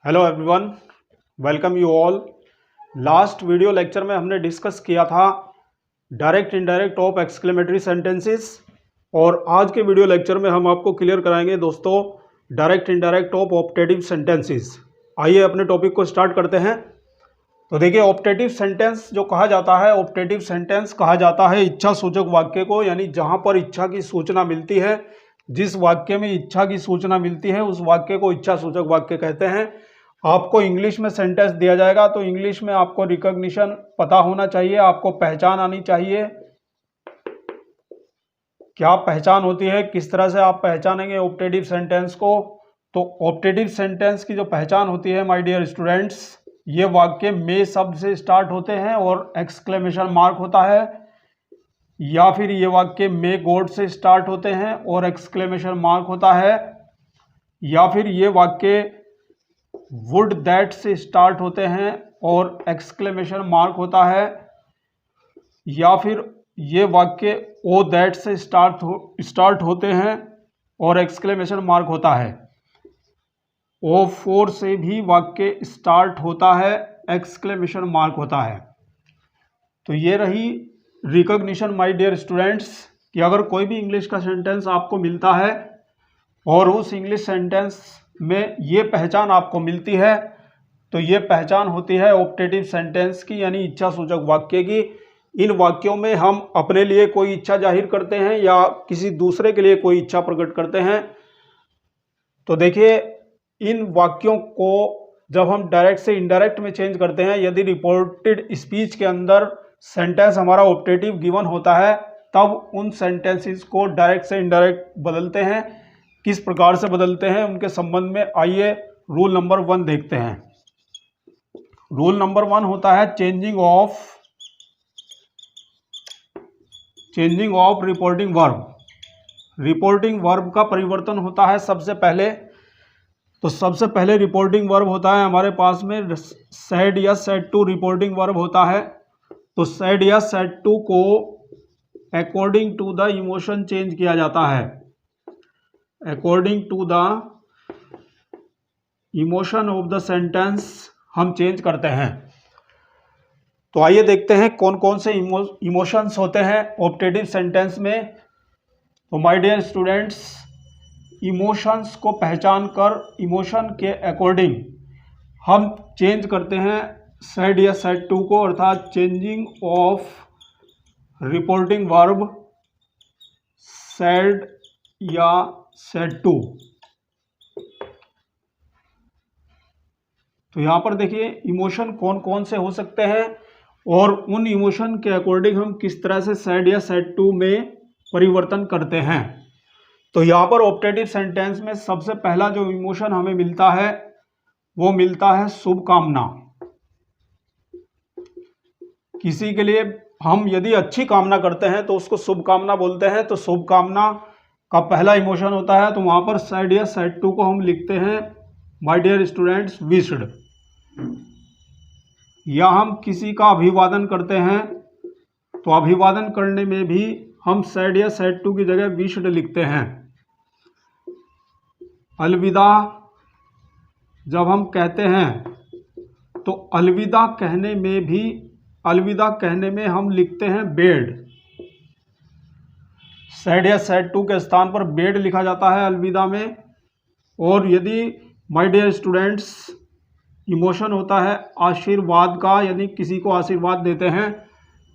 Hello everyone, welcome you all. Last video lecture में हमने discuss किया था direct indirect of exclamatory sentences और आज के वीडियो लेक्चर में हम आपको क्लियर कराएंगे दोस्तों direct indirect of optative sentences. आइए अपने टॉपिक को स्टार्ट करते हैं। तो देखिए, ऑप्टेटिव सेंटेंस जो कहा जाता है, ऑप्टेटिव सेंटेंस कहा जाता है इच्छा सूचक वाक्य को, यानी जहां पर इच्छा की सूचना मिलती है, जिस वाक्य में इच्छा की सूचना मिलती है उस वाक्य को इच्छा सूचक वाक्य कहते हैं। आपको इंग्लिश में सेंटेंस दिया जाएगा तो इंग्लिश में आपको रिकॉग्निशन पता होना चाहिए, आपको पहचान आनी चाहिए। क्या पहचान होती है, किस तरह से आप पहचानेंगे ऑप्टेटिव सेंटेंस को? तो ऑप्टेटिव सेंटेंस की जो पहचान होती है माय डियर स्टूडेंट्स, ये वाक्य में शब्द से स्टार्ट होते हैं और एक्सक्लेमेशन मार्क होता है, या फिर ये वाक्य में गॉड से स्टार्ट होते हैं और एक्सक्लेमेशन मार्क होता है, या फिर ये वाक्य वुड दैट से स्टार्ट होते हैं और एक्सक्लेमेशन मार्क होता है, या फिर ये वाक्य ओ दैट से स्टार्ट होते हैं और एक्सक्लेमेशन मार्क होता है। ओ फोर से भी वाक्य स्टार्ट होता है, एक्सक्लेमेशन मार्क होता है। तो ये रही रिकॉग्निशन माय डियर स्टूडेंट्स, कि अगर कोई भी इंग्लिश का सेंटेंस आपको मिलता है और उस इंग्लिश सेंटेंस में ये पहचान आपको मिलती है तो ये पहचान होती है ऑप्टेटिव सेंटेंस की, यानी इच्छा सूचक वाक्य की। इन वाक्यों में हम अपने लिए कोई इच्छा जाहिर करते हैं या किसी दूसरे के लिए कोई इच्छा प्रकट करते हैं। तो देखिए, इन वाक्यों को जब हम डायरेक्ट से इनडायरेक्ट में चेंज करते हैं, यदि रिपोर्टेड स्पीच के अंदर सेंटेंस हमारा ऑप्टेटिव गिवन होता है तब उन सेंटेंसेस को डायरेक्ट से इनडायरेक्ट बदलते हैं। किस प्रकार से बदलते हैं उनके संबंध में आइए रूल नंबर 1 देखते हैं। रूल नंबर 1 होता है changing of reporting verb. Reporting verb का परिवर्तन होता है सबसे पहले। तो सबसे पहले रिपोर्टिंग वर्ब होता है हमारे पास में सेड या सेड टू रिपोर्टिंग वर्ब होता है। तो सेड या सेड टू को according to the emotion change किया जाता है, according to the emotion of the sentence हम चेंज करते हैं। तो आइए देखते हैं कौन कौन से इमोशंस होते हैं ऑप्टेटिव सेंटेंस में। तो माय डियर स्टूडेंट्स, इमोशंस को पहचान कर इमोशन के अकॉर्डिंग हम चेंज करते हैं सेड या सेड टू को, अर्थात changing of reporting verb said या सेड टू। तो यहां पर देखिए इमोशन कौन कौन से हो सकते हैं और उन इमोशन के अकॉर्डिंग हम किस तरह से सेड या सेड टू में परिवर्तन करते हैं। तो यहां पर ऑप्टेटिव सेंटेंस में सबसे पहला जो इमोशन हमें मिलता है वो मिलता है शुभकामना। किसी के लिए हम यदि अच्छी कामना करते हैं तो उसको शुभकामना बोलते हैं। तो शुभकामना का पहला इमोशन होता है, तो वहां पर सेड या सेड टू को हम लिखते हैं माय डियर स्टूडेंट्स विश्ड। या हम किसी का अभिवादन करते हैं तो अभिवादन करने में भी हम सेड या सेड टू की जगह विश्ड लिखते हैं। अलविदा जब हम कहते हैं तो अलविदा कहने में हम लिखते हैं बेड। सेड या सेड टू के स्थान पर बेड लिखा जाता है अलविदा में। और यदि माय डियर स्टूडेंट्स इमोशन होता है आशीर्वाद का, यानी किसी को आशीर्वाद देते हैं,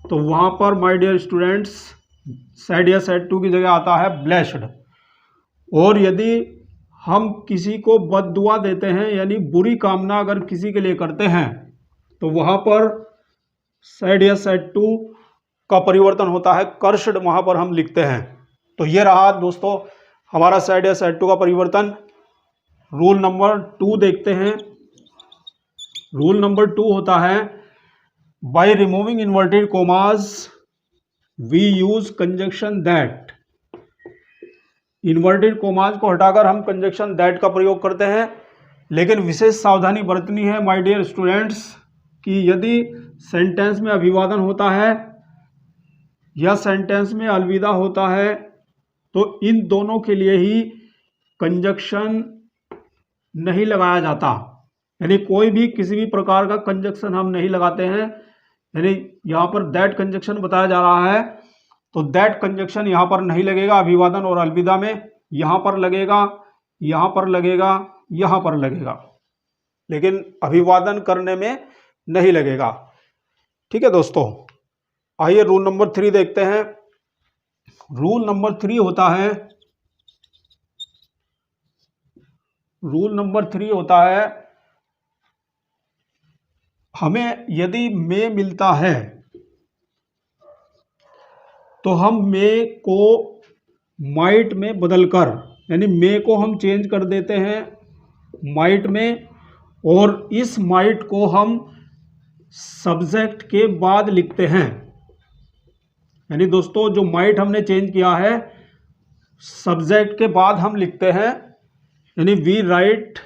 तो वहाँ पर माय डियर स्टूडेंट्स सेड या सेड टू की जगह आता है ब्लेस्ड। और यदि हम किसी को बद्दुआ देते हैं, यानी बुरी कामना अगर किसी के लिए करते हैं, तो वहाँ पर सेड या सेड टू का परिवर्तन होता है कर्ष्ड, वहाँ पर हम लिखते हैं। तो ये रहा दोस्तों हमारा सेड या सेड टू का परिवर्तन। रूल नंबर 2 देखते हैं। रूल नंबर 2 होता है by removing inverted commas we use conjunction that. Inverted commas को हटाकर हम कंजंक्शन दैट का प्रयोग करते हैं, लेकिन विशेष सावधानी बरतनी है माय डियर स्टूडेंट्स कि यदि सेंटेंस में अभिवादन होता है या सेंटेंस में अलविदा होता है तो इन दोनों के लिए ही कंजंक्शन नहीं लगाया जाता। यानी कोई भी किसी भी प्रकार का कंजक्शन हम नहीं लगाते हैं, यानी यहाँ पर दैट कंजक्शन बताया जा रहा है, तो दैट कंजक्शन यहाँ पर नहीं लगेगा अभिवादन और अलविदा में, यहाँ पर लगेगा, यहाँ पर लगेगा, यहाँ पर लगेगा, लेकिन अभिवादन करने में नहीं लगेगा। ठीक है दोस्तों, आइए रूल नंबर 3 देखते हैं। रूल नंबर 3 होता है, रूल नंबर 3 होता है, हमें यदि मे मिलता है तो हम मे को माइट में बदलकर, यानी मे को हम चेंज कर देते हैं माइट में, और इस माइट को हम सब्जेक्ट के बाद लिखते हैं। यानी दोस्तों जो माइट हमने चेंज किया है सब्जेक्ट के बाद हम लिखते हैं, यानी we write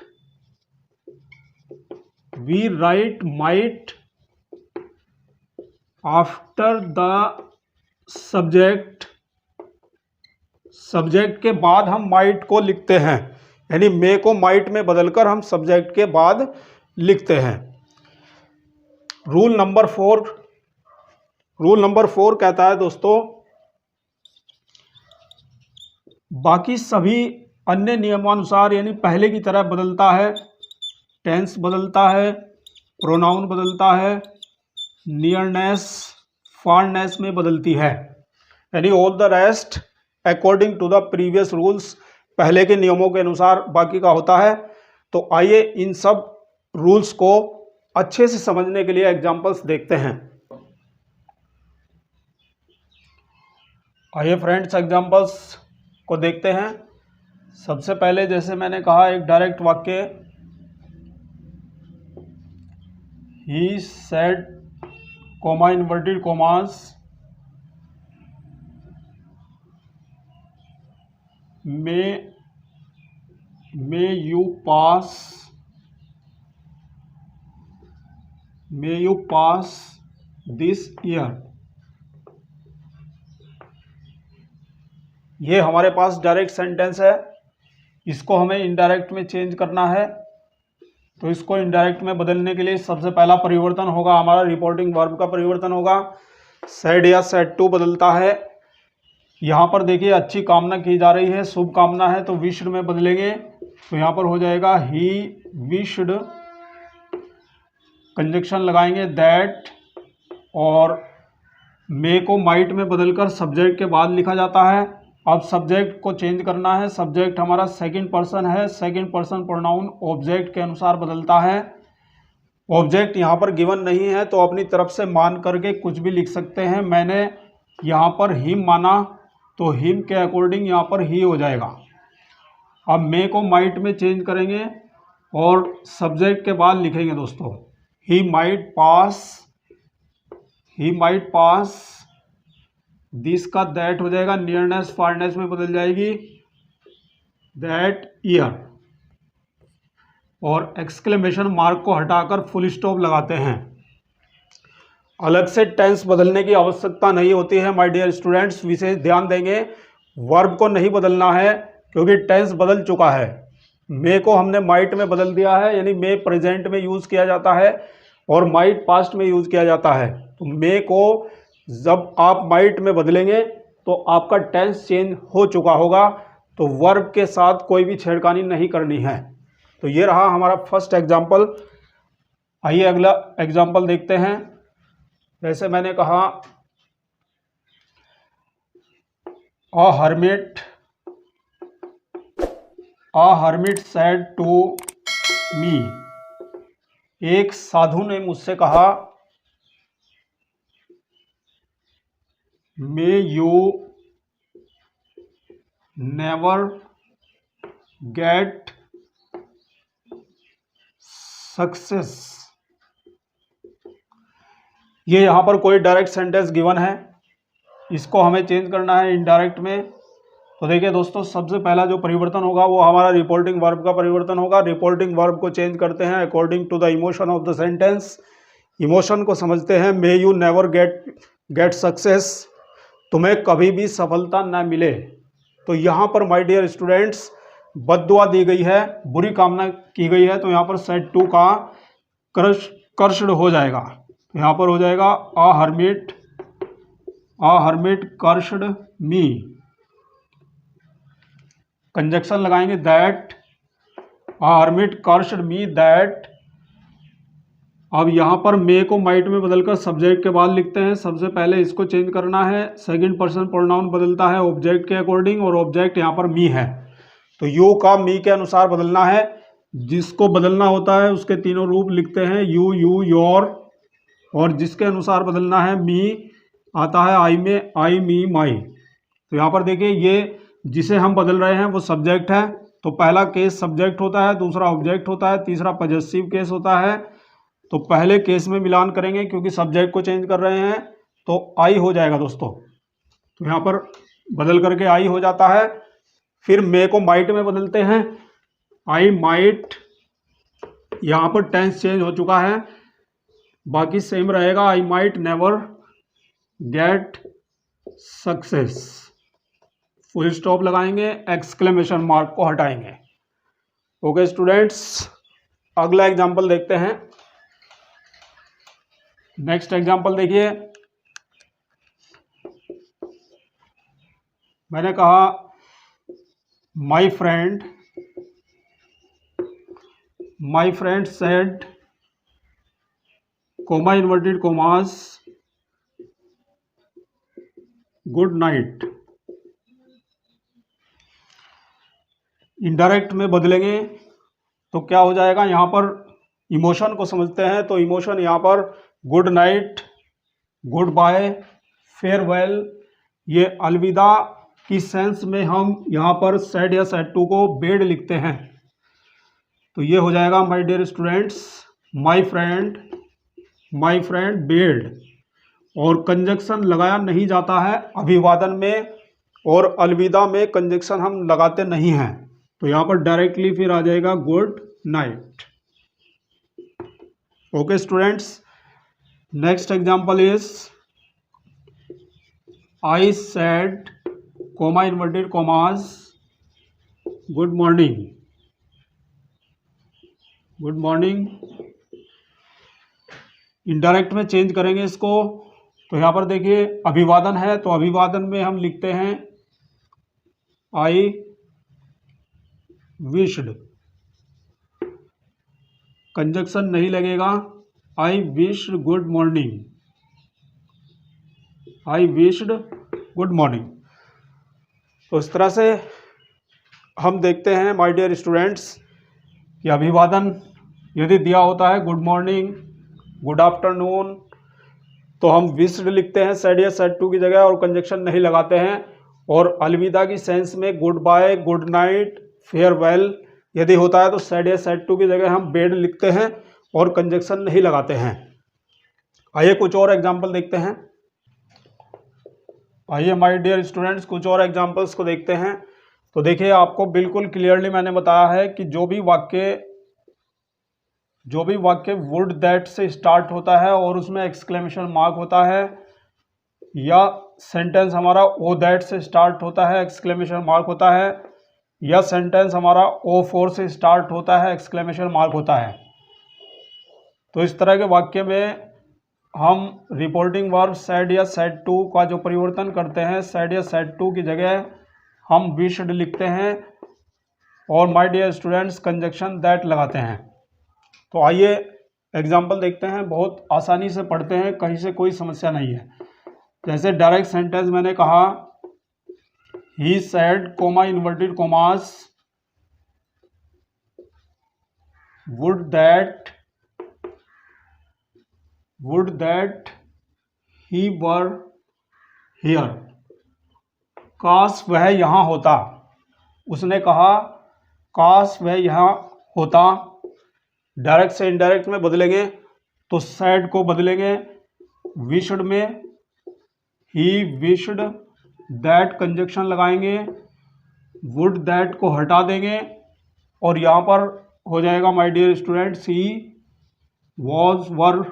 might after the subject के बाद हम माइट को लिखते हैं, यानी मे को माइट में बदलकर हम सब्जेक्ट के बाद लिखते हैं। रूल नंबर 4 कहता है दोस्तों, बाकी सभी अन्य नियमानुसार यानी पहले की तरह बदलता है, टेंस बदलता है, प्रोनाउन बदलता है, नियरनेस फारनेस में बदलती है, यानी all the rest according to the previous rules, पहले के नियमों के अनुसार बाकी का होता है। तो आइए इन सब रूल्स को अच्छे से समझने के लिए एग्जांपल्स देखते हैं। आइए फ्रेंड्स एग्जांपल्स को देखते हैं। सबसे पहले जैसे मैंने कहा एक डायरेक्ट वाक्य, ही said comma inverted commas may you pass this year। ये हमारे पास डायरेक्ट सेंटेंस है, इसको हमें इनडायरेक्ट में चेंज करना है। तो इसको इनडायरेक्ट में बदलने के लिए सबसे पहला परिवर्तन होगा हमारा रिपोर्टिंग वर्ब का परिवर्तन होगा। सेड या सेड टू बदलता है। यहाँ पर देखिए अच्छी कामना की जा रही है, शुभ कामना है, तो विश्ड में बदलेंगे, तो यहाँ पर हो जाएगा ही विश्ड, कंजक्शन लगाएंगे दैट, और मे को माइट में बदलकर सब्जेक्ट के बाद लिखा जाता है। अब सब्जेक्ट को चेंज करना है, सब्जेक्ट हमारा सेकंड पर्सन है, सेकंड पर्सन प्रोनाउन ऑब्जेक्ट के अनुसार बदलता है। ऑब्जेक्ट यहाँ पर गिवन नहीं है तो अपनी तरफ से मान करके कुछ भी लिख सकते हैं। मैंने यहाँ पर हिम माना तो हिम के अकॉर्डिंग यहाँ पर ही हो जाएगा। अब मे को माइट में चेंज करेंगे और सब्जेक्ट के बाद लिखेंगे दोस्तों ही माइट पास, दिस का दैट हो जाएगा, नियरनेस फारनेस में बदल जाएगी दैट ईयर, और एक्सक्लेमेशन मार्क को हटाकर फुल स्टॉप लगाते हैं। अलग से टेंस बदलने की आवश्यकता नहीं होती है माय डियर स्टूडेंट्स, विशेष ध्यान देंगे। वर्ब को नहीं बदलना है क्योंकि टेंस बदल चुका है। मे को हमने माइट में बदल दिया है, यानी मे प्रेजेंट में यूज़ किया जाता है और माइट पास्ट में यूज़ किया जाता है। तो मे को जब आप माइट में बदलेंगे तो आपका टेंस चेंज हो चुका होगा, तो वर्ब के साथ कोई भी छेड़खानी नहीं करनी है। तो ये रहा हमारा फर्स्ट एग्जाम्पल। आइए अगला एग्जाम्पल देखते हैं। जैसे मैंने कहा अ हर्मिट सेड टू मी, एक साधु ने मुझसे कहा मे यू नेवर गेट सक्सेस। ये यहाँ पर कोई डायरेक्ट सेंटेंस गिवन है, इसको हमें चेंज करना है इनडायरेक्ट में। तो देखिए दोस्तों सबसे पहला जो परिवर्तन होगा वो हमारा रिपोर्टिंग वर्ब का परिवर्तन होगा। रिपोर्टिंग वर्ब को चेंज करते हैं according to the emotion of the sentence. Emotion को समझते हैं, may you never get success, तुम्हें कभी भी सफलता न मिले। तो यहाँ पर माय डियर स्टूडेंट्स बद्दुआ दी गई है, बुरी कामना की गई है, तो यहाँ पर सेड टू का कर्षड हो जाएगा। तो यहाँ पर हो जाएगा a hermit cursed me. Conjunction लगाएंगे that, a hermit cursed me that. अब यहाँ पर मे को माइट में बदलकर सब्जेक्ट के बाद लिखते हैं। सबसे पहले इसको चेंज करना है। सेकंड पर्सन प्रोनाउन बदलता है ऑब्जेक्ट के अकॉर्डिंग, और ऑब्जेक्ट यहाँ पर मी है, तो यू का मी के अनुसार बदलना है। जिसको बदलना होता है उसके तीनों रूप लिखते हैं, यू, योर, और जिसके अनुसार बदलना है मी आता है आई में, आई, मी, माई। तो यहाँ पर देखिए ये जिसे हम बदल रहे हैं वो सब्जेक्ट है, तो पहला केस सब्जेक्ट होता है, दूसरा ऑब्जेक्ट होता है, तीसरा पॉजेसिव केस होता है। तो पहले केस में मिलान करेंगे क्योंकि सब्जेक्ट को चेंज कर रहे हैं, तो आई हो जाएगा दोस्तों। तो यहाँ पर बदल करके आई हो जाता है। फिर मे को माइट में बदलते हैं, आई माइट। यहाँ पर टेंस चेंज हो चुका है, बाकी सेम रहेगा, I might never get success. Full stop लगाएंगे, एक्सक्लेमेशन मार्क को हटाएंगे। ओके स्टूडेंट्स, अगला एग्जाम्पल देखते हैं। नेक्स्ट एग्जाम्पल देखिए, मैंने कहा my friend said, comma inverted commas, good night. Indirect में बदलेंगे तो क्या हो जाएगा, यहाँ पर इमोशन को समझते हैं, तो इमोशन यहाँ पर good night, goodbye, farewell, ये अलविदा की सेंस में हम यहाँ पर सेड या सेड टू को बेड लिखते हैं। तो ये हो जाएगा my dear students, my friend bed. और कंजक्शन लगाया नहीं जाता है अभिवादन में, और अलविदा में कंजक्शन हम लगाते नहीं हैं, तो यहाँ पर डायरेक्टली फिर आ जाएगा good night. Okay students, next example is I said, comma inverted commas, good morning. Indirect में चेंज करेंगे इसको, तो यहाँ पर देखिए अभिवादन है, तो अभिवादन में हम लिखते हैं आई विश्ड। कंजक्शन नहीं लगेगा, आई विश्ड गुड मॉर्निंग। तो इस तरह से हम देखते हैं माय डियर स्टूडेंट्स कि अभिवादन यदि दिया होता है गुड मॉर्निंग, गुड आफ्टरनून, तो हम विश्ड लिखते हैं सेड या सेड टू की जगह, और कंजक्शन नहीं लगाते हैं। और अलविदा की सेंस में goodbye, good night, farewell यदि होता है तो सेड या सेड टू की जगह हम बेड लिखते हैं और कंजक्शन नहीं लगाते हैं। आइए कुछ और एग्जाम्पल देखते हैं। आइए माय डियर स्टूडेंट्स कुछ और एग्जाम्पल्स को देखते हैं। तो देखिए आपको बिल्कुल क्लियरली मैंने बताया है कि जो भी वाक्य वुड दैट से स्टार्ट होता है और उसमें एक्सक्लेमेशन मार्क होता है, या सेंटेंस हमारा ओ दैट से स्टार्ट होता है, एक्सक्लेमेशन मार्क होता है, या सेंटेंस हमारा ओ फोर से स्टार्ट होता है, एक्सक्लेमेशन मार्क होता है, तो इस तरह के वाक्य में हम रिपोर्टिंग वर्ब सेड या सेड टू का जो परिवर्तन करते हैं, सेड या सेड टू की जगह हम विश्ड लिखते हैं और my dear students conjunction that लगाते हैं। तो आइए एग्जाम्पल देखते हैं, बहुत आसानी से पढ़ते हैं, कहीं से कोई समस्या नहीं है। जैसे डायरेक्ट सेंटेंस मैंने कहा he said, comma inverted commas, would that he were here, काश वह यहाँ होता। उसने कहा काश वह यहाँ होता। डायरेक्ट से इनडायरेक्ट में बदलेंगे तो सैड को बदलेंगे विश्ड में, ही विश्ड, दैट कंजक्शन लगाएंगे, वुड दैट को हटा देंगे और यहाँ पर हो जाएगा my dear students he was, were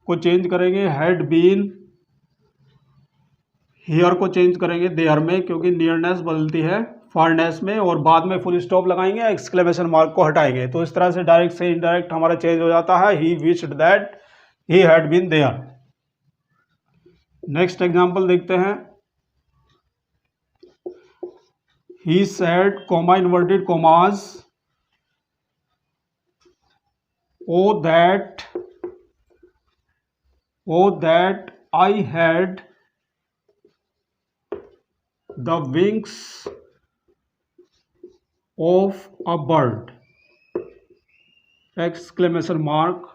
को चेंज करेंगे, हैड बीन, हियर को चेंज करेंगे देयर में, क्योंकि नियरनेस बदलती है फारनेस में, और बाद में फुल स्टॉप लगाएंगे, एक्सक्लेमेशन मार्क को हटाएंगे। तो इस तरह से डायरेक्ट से इनडायरेक्ट हमारा चेंज हो जाता है, he wished that he had been there. Next example देखते हैं, he said comma inverted commas O that I had the wings of a bird, exclamation mark.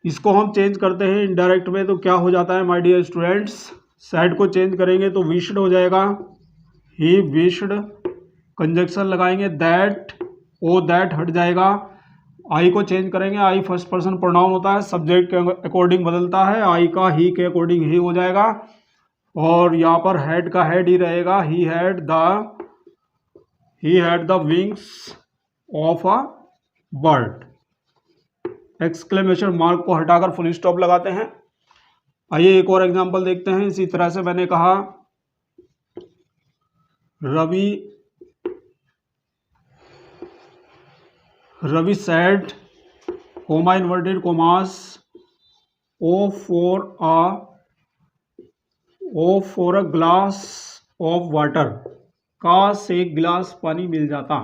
इसको हम चेंज करते हैं इनडायरेक्ट में, तो क्या हो जाता है माय डियर स्टूडेंट्स, सेड को चेंज करेंगे तो विश्ड हो जाएगा, ही विश्ड, कंजक्शन लगाएंगे दैट, ओ दैट हट जाएगा, आई को चेंज करेंगे, आई फर्स्ट पर्सन प्रोनाउन होता है, सब्जेक्ट के अकॉर्डिंग बदलता है, आई का ही के अकॉर्डिंग ही हो जाएगा, और यहाँ पर हेड का हेड ही रहेगा, he had the wings of a bird. Exclamation mark को हटाकर फुल स्टॉप लगाते हैं। आइए एक और एग्जांपल देखते हैं। इसी तरह से मैंने कहा Ravi said comma inverted commas O for a glass of water, काश एक गिलास पानी मिल जाता।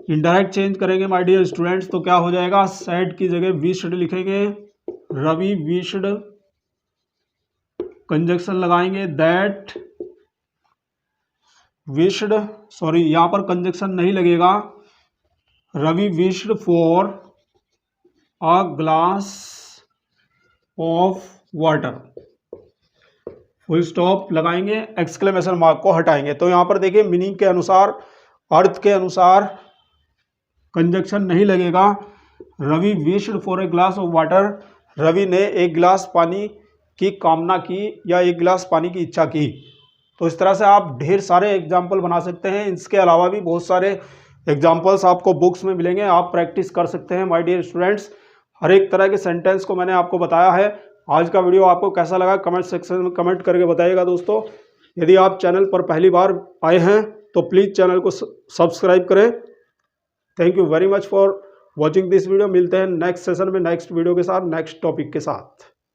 इनडायरेक्ट चेंज करेंगे माय डियर स्टूडेंट्स, तो क्या हो जाएगा, सेड की जगह विश्ड लिखेंगे, रवि विश्ड, कंजक्शन लगाएंगे दैट विश्ड, सॉरी यहाँ पर कंजक्शन नहीं लगेगा, Ravi wished for a glass of water, full stop लगाएंगे, एक्सक्लेमेशन मार्क को हटाएंगे। तो यहाँ पर देखिए मीनिंग के अनुसार, अर्थ के अनुसार कंजक्शन नहीं लगेगा, Ravi wished for a glass of water, Ravi ने एक गिलास पानी की कामना की या एक गिलास पानी की इच्छा की। तो इस तरह से आप ढेर सारे एग्जाम्पल बना सकते हैं। इसके अलावा भी बहुत सारे एग्जाम्पल्स आपको बुक्स में मिलेंगे, आप प्रैक्टिस कर सकते हैं माय डियर स्टूडेंट्स। हर एक तरह के सेंटेंस को मैंने आपको बताया है। आज का वीडियो आपको कैसा लगा कमेंट सेक्शन में कमेंट करके बताइएगा दोस्तों। यदि आप चैनल पर पहली बार आए हैं तो प्लीज़ चैनल को सब्सक्राइब करें। Thank you very much for watching this video. मिलते हैं नेक्स्ट सेशन में नेक्स्ट वीडियो के साथ, नेक्स्ट टॉपिक के साथ।